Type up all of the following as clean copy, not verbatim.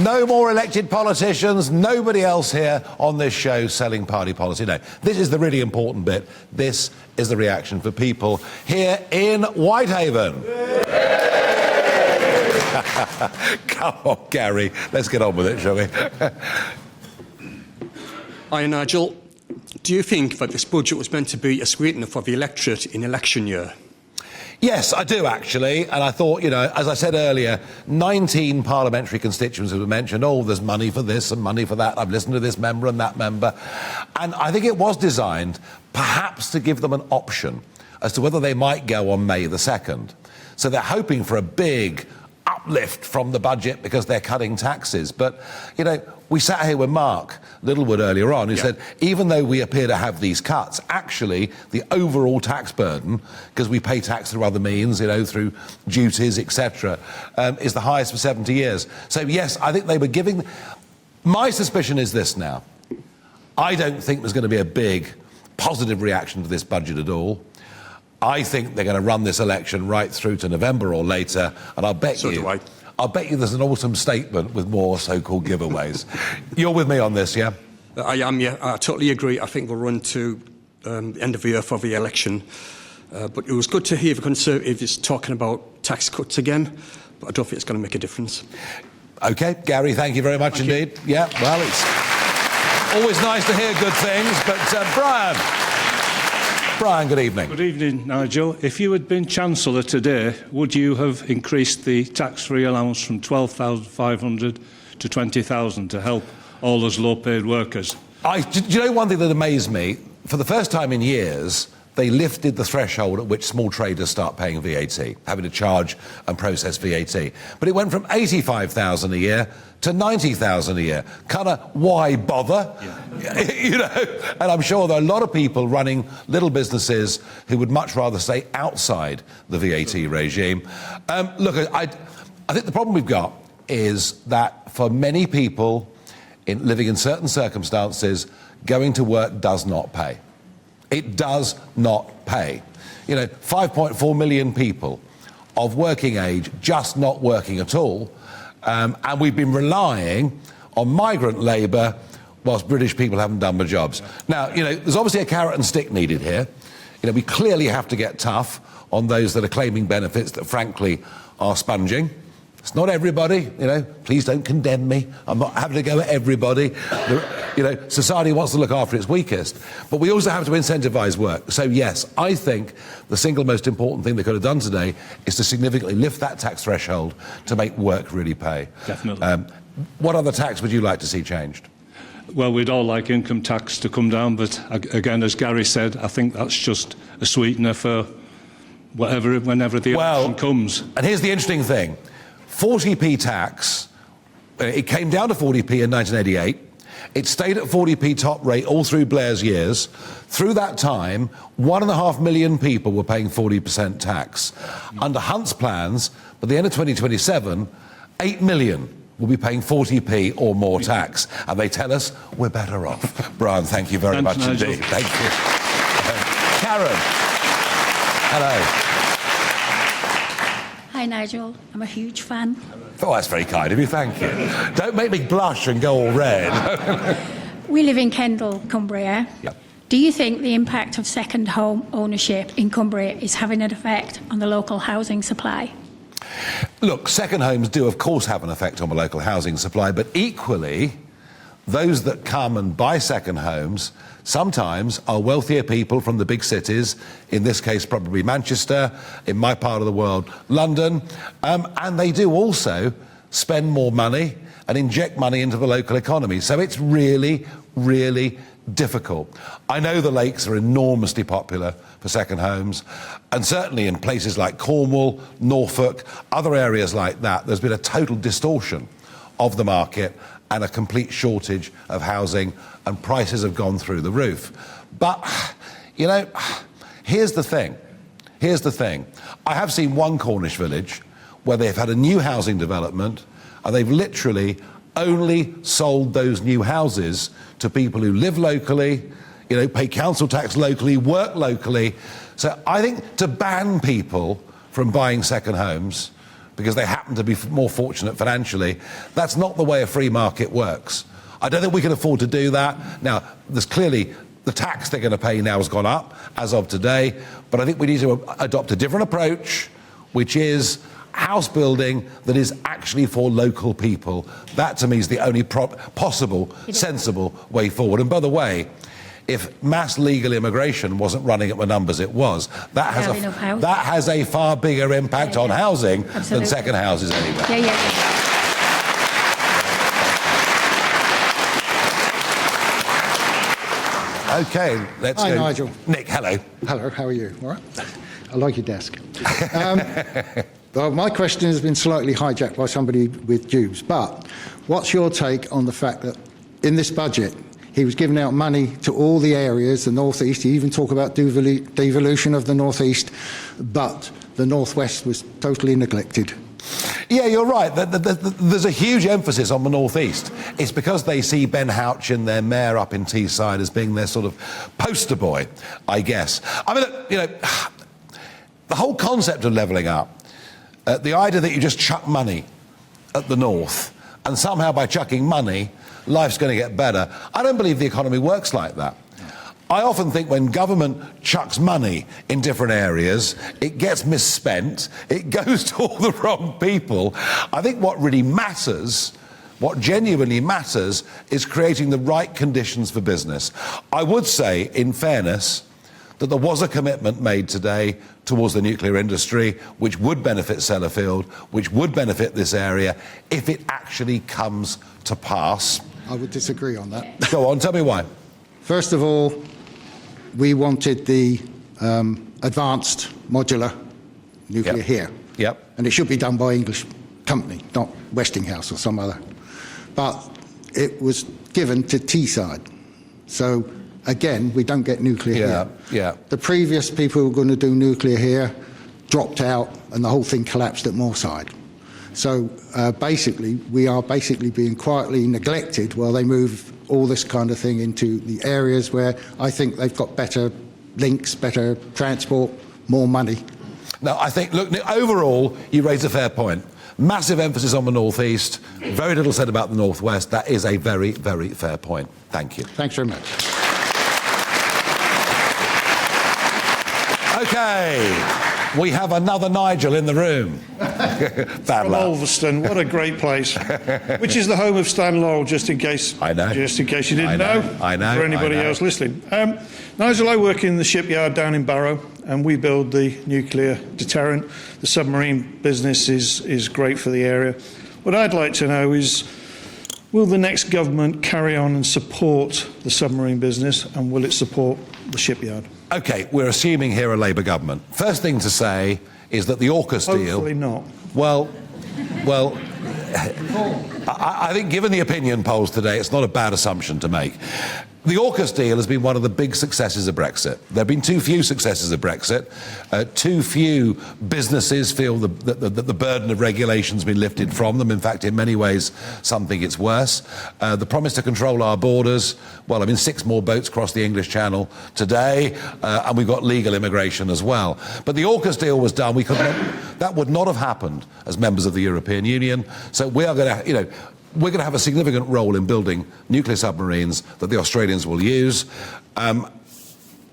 No more elected politicians, nobody else here on this show selling party policy. No, this is the really important bit. This is the reaction for people here in Whitehaven. Come on, Gary, let's get on with it, shall we? Hi, Nigel. Do you think that this budget was meant to be a sweetener for the electorate in election year? Yes, I do, actually. And I thought, you know, as I said earlier, 19 parliamentary constituents were mentioned. Oh, there's money for this and money for that. I've listened to this member and that member. And I think it was designed perhaps to give them an option as to whether they might go on May the 2nd. So they're hoping for a big uplift from the budget because they're cutting taxes. But, you know, we sat here with Mark Littlewood earlier on who said, even though we appear to have these cuts, actually the overall tax burden, because we pay tax through other means, you know, through duties, etc., is the highest for 70 years. So, yes, I think they were giving... My suspicion is this now. I don't think there's going to be a big positive reaction to this budget at all. I think they're going to run this election right through to November or later, and I'll bet I'll bet you there's an autumn statement with more so-called giveaways. You're with me on this, yeah? I am, yeah. I totally agree. I think we'll run to the end of the year for the election. But it was good to hear the Conservatives talking about tax cuts again, but I don't think it's going to make a difference. OK, Gary, thank you very much indeed. Yeah, well, it's always nice to hear good things, but Brian, good evening. Good evening, Nigel. If you had been Chancellor today, would you have increased the tax-free allowance from 12,500 to 20,000 to help all those low-paid workers? Do you know one thing that amazed me? For the first time in years, they lifted the threshold at which small traders start paying VAT, having to charge and process VAT. But it went from 85,000 a year to 90,000 a year. Kind of, why bother? Yeah. You know, and I'm sure there are a lot of people running little businesses who would much rather stay outside the VAT regime. Look, I think the problem we've got is that for many people living in certain circumstances, going to work does not pay. It does not pay. You know, 5.4 million people of working age just not working at all. And we've been relying on migrant labour whilst British people haven't done their jobs. Now, you know, there's obviously a carrot and stick needed here. You know, we clearly have to get tough on those that are claiming benefits that, frankly, are sponging. It's not everybody, you know, please don't condemn me. I'm not having to go at everybody. You know, society wants to look after its weakest. But we also have to incentivise work. So, yes, I think the single most important thing they could have done today is to significantly lift that tax threshold to make work really pay. Definitely. What other tax would you like to see changed? Well, we'd all like income tax to come down, but again, as Gary said, I think that's just a sweetener for whenever the election comes. And here's the interesting thing. 40p tax, it came down to 40p in 1988. It stayed at 40p top rate all through Blair's years. Through that time, 1.5 million people were paying 40% tax. Under Hunt's plans, by the end of 2027, 8 million will be paying 40p or more tax. And they tell us we're better off. Brian, thank you very much Nigel. indeed. Thank you. Karen. Hello. Hi, Nigel. I'm a huge fan. Oh, that's very kind of you, thank you. Don't make me blush and go all red. We live in Kendal, Cumbria. Yep. Do you think the impact of second home ownership in Cumbria is having an effect on the local housing supply? Look, second homes do, of course, have an effect on the local housing supply, but equally, those that come and buy second homes sometimes are wealthier people from the big cities, in this case probably Manchester, in my part of the world, London, and they do also spend more money and inject money into the local economy. So it's really, really difficult. I know the lakes are enormously popular for second homes, and certainly in places like Cornwall, Norfolk, other areas like that, there's been a total distortion of the market and a complete shortage of housing, and prices have gone through the roof. But, you know, here's the thing. Here's the thing. I have seen one Cornish village where they've had a new housing development and they've literally only sold those new houses to people who live locally, you know, pay council tax locally, work locally. So I think to ban people from buying second homes because they happen to be more fortunate financially. That's not the way a free market works. I don't think we can afford to do that. Now, there's clearly the tax they're going to pay now has gone up as of today, but I think we need to adopt a different approach, which is house building that is actually for local people. That, to me, is the only possible, sensible way forward. And by the way, if mass legal immigration wasn't running at the numbers it was, that has a far bigger impact on housing than second houses anyway. Okay, let's go. Hi, Nigel. Nick, hello. Hello, how are you? All right. I like your desk. Well, my question has been slightly hijacked by somebody with Jubes, but what's your take on the fact that in this budget, he was giving out money to all the areas, the North East, he even talked about devolution of the North East, but the North West was totally neglected. Yeah, you're right. There's a huge emphasis on the North East. It's because they see Ben Houchin, their mayor up in Teesside, as being their sort of poster boy, I guess. I mean, look, you know, the whole concept of levelling up, the idea that you just chuck money at the North, and somehow by chucking money, life's going to get better. I don't believe the economy works like that. I often think when government chucks money in different areas, it gets misspent, it goes to all the wrong people. I think what really matters, what genuinely matters, is creating the right conditions for business. I would say, in fairness, that there was a commitment made today towards the nuclear industry, which would benefit Sellafield, which would benefit this area, if it actually comes to pass. I would disagree on that. Go on, tell me why. First of all, we wanted the advanced modular nuclear here. Yep. And it should be done by English company, not Westinghouse or some other. But it was given to Teesside. So, again, we don't get nuclear here. Yeah. The previous people who were going to do nuclear here dropped out and the whole thing collapsed at Moorside. So, basically, we are basically being quietly neglected while they move all this kind of thing into the areas where I think they've got better links, better transport, more money. No, I think, look, overall, you raise a fair point. Massive emphasis on the North East, very little said about the North West. That is a very, very fair point. Thank you. Thanks very much. Okay, we have another Nigel in the room. From Ulverston, what a great place. Which is the home of Stan Laurel, just in case. I know. Just in case you didn't know. I know. For anybody else listening. Nigel, I work in the shipyard down in Barrow, and we build the nuclear deterrent. The submarine business is great for the area. What I'd like to know is, will the next government carry on and support the submarine business, and will it support the shipyard? OK, we're assuming here a Labour government. First thing to say is that the AUKUS deal... Hopefully not. Well, I think given the opinion polls today, it's not a bad assumption to make. The AUKUS deal has been one of the big successes of Brexit. There have been too few successes of Brexit. Too few businesses feel that the burden of regulation's been lifted from them. In fact, in many ways, some think it's worse. The promise to control our borders, well, I mean, 6 more boats crossed the English Channel today, and we've got legal immigration as well. But the AUKUS deal was done. That would not have happened as members of the European Union. So we are going to, we're going to have a significant role in building nuclear submarines that the Australians will use.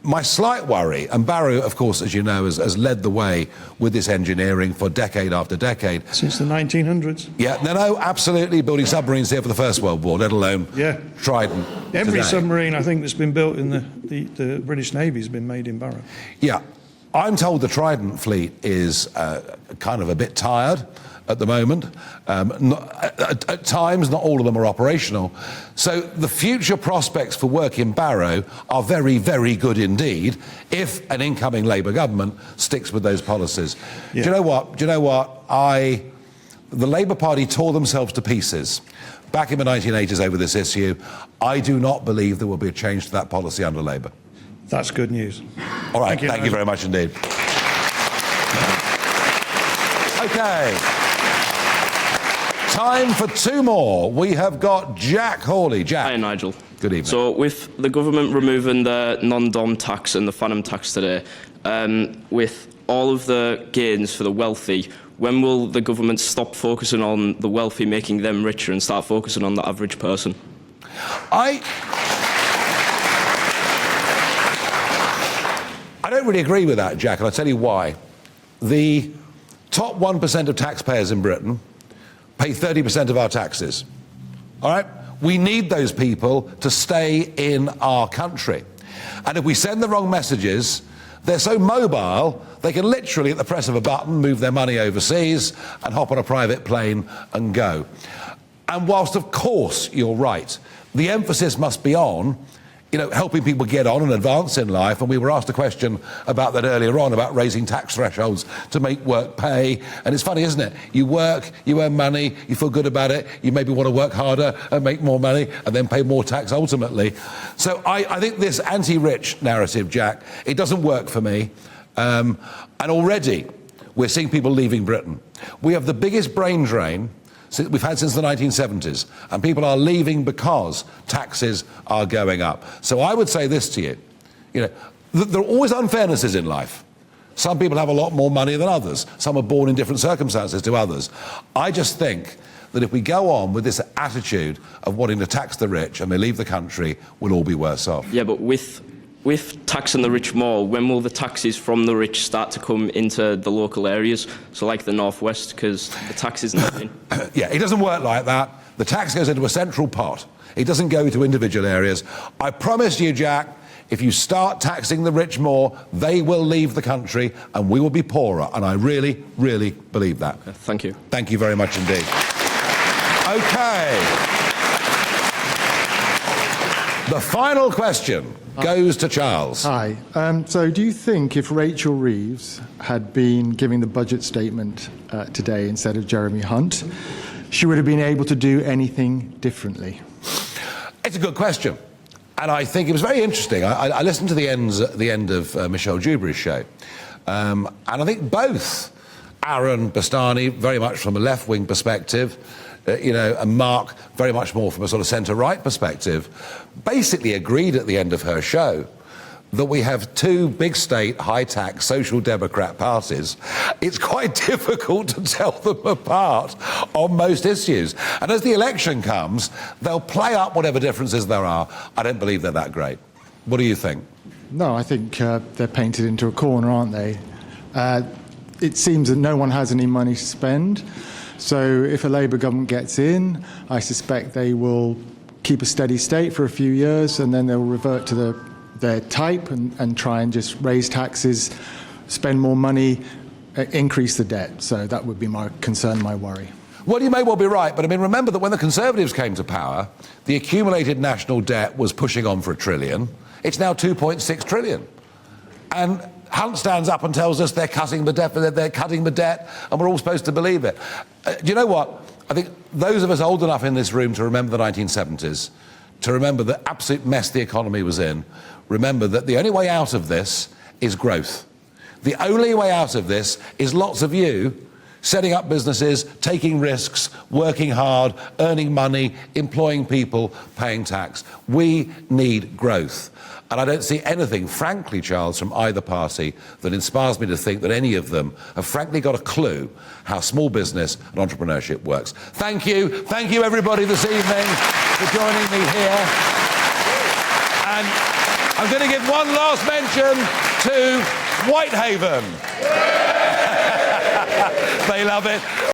My slight worry, and Barrow, of course, as you know, has led the way with this engineering for decade after decade. Since the 1900s. Yeah, no, absolutely. Building submarines here for the First World War, let alone Trident. Every today. submarine, I think, that's been built in the British Navy has been made in Barrow. Yeah. I'm told the Trident fleet is kind of a bit tired at the moment. At times, not all of them are operational. So the future prospects for work in Barrow are very, very good indeed if an incoming Labour government sticks with those policies. Yeah. Do you know what? The Labour Party tore themselves to pieces back in the 1980s over this issue. I do not believe there will be a change to that policy under Labour. That's good news. All right, thank you very much indeed. Okay. Time for 2 more. We have got Jack Hawley. Jack. Hi, Nigel. Good evening. So, with the government removing the non-dom tax and the phantom tax today, with all of the gains for the wealthy, when will the government stop focusing on the wealthy, making them richer, and start focusing on the average person? I don't really agree with that, Jack, and I'll tell you why. The top 1% of taxpayers in Britain pay 30% of our taxes. All right? We need those people to stay in our country. And if we send the wrong messages, they're so mobile, they can literally, at the press of a button, move their money overseas and hop on a private plane and go. And whilst, of course, you're right, the emphasis must be on, helping people get on and advance in life. And we were asked a question about that earlier on, about raising tax thresholds to make work pay. And it's funny, isn't it? You work, you earn money, you feel good about it, you maybe want to work harder and make more money and then pay more tax ultimately. So I think this anti-rich narrative, Jack, it doesn't work for me. And already we're seeing people leaving Britain. We have the biggest brain drain we've had since the 1970s, and people are leaving because taxes are going up. So I would say this to you, there are always unfairnesses in life. Some people have a lot more money than others. Some are born in different circumstances to others. I just think that if we go on with this attitude of wanting to tax the rich and they leave the country, we'll all be worse off. Yeah, but with taxing the rich more, when will the taxes from the rich start to come into the local areas? So like the Northwest, because the tax is not in. Yeah, it doesn't work like that. The tax goes into a central pot. It doesn't go to individual areas. I promise you, Jack, if you start taxing the rich more, they will leave the country and we will be poorer. And I really, really believe that. Thank you. Thank you very much indeed. Okay. The final question goes to Charles. Hi. So do you think if Rachel Reeves had been giving the budget statement today instead of Jeremy Hunt, she would have been able to do anything differently? It's a good question. And I think it was very interesting. I listened to the end of Michelle Dewberry's show. And I think both Aaron Bastani, very much from a left-wing perspective, and Mark, very much more from a sort of centre-right perspective, basically agreed at the end of her show that we have two big state, high-tax, social democrat parties. It's quite difficult to tell them apart on most issues. And as the election comes, they'll play up whatever differences there are. I don't believe they're that great. What do you think? No, I think they're painted into a corner, aren't they? It seems that no one has any money to spend. So if a Labour government gets in, I suspect they will keep a steady state for a few years and then they'll revert to their type and try and just raise taxes, spend more money, increase the debt. So that would be my concern, my worry. Well, you may well be right, but I mean, remember that when the Conservatives came to power, the accumulated national debt was pushing on for $1 trillion. It's now 2.6 trillion. And Hunt stands up and tells us they're cutting the debt, and we're all supposed to believe it. Do you know what? I think those of us old enough in this room to remember the 1970s, to remember the absolute mess the economy was in, remember that the only way out of this is growth. The only way out of this is lots of you setting up businesses, taking risks, working hard, earning money, employing people, paying tax. We need growth. And I don't see anything, frankly, Charles, from either party that inspires me to think that any of them have frankly got a clue how small business and entrepreneurship works. Thank you. Thank you, everybody, this evening for joining me here. And I'm going to give one last mention to Whitehaven. They love it.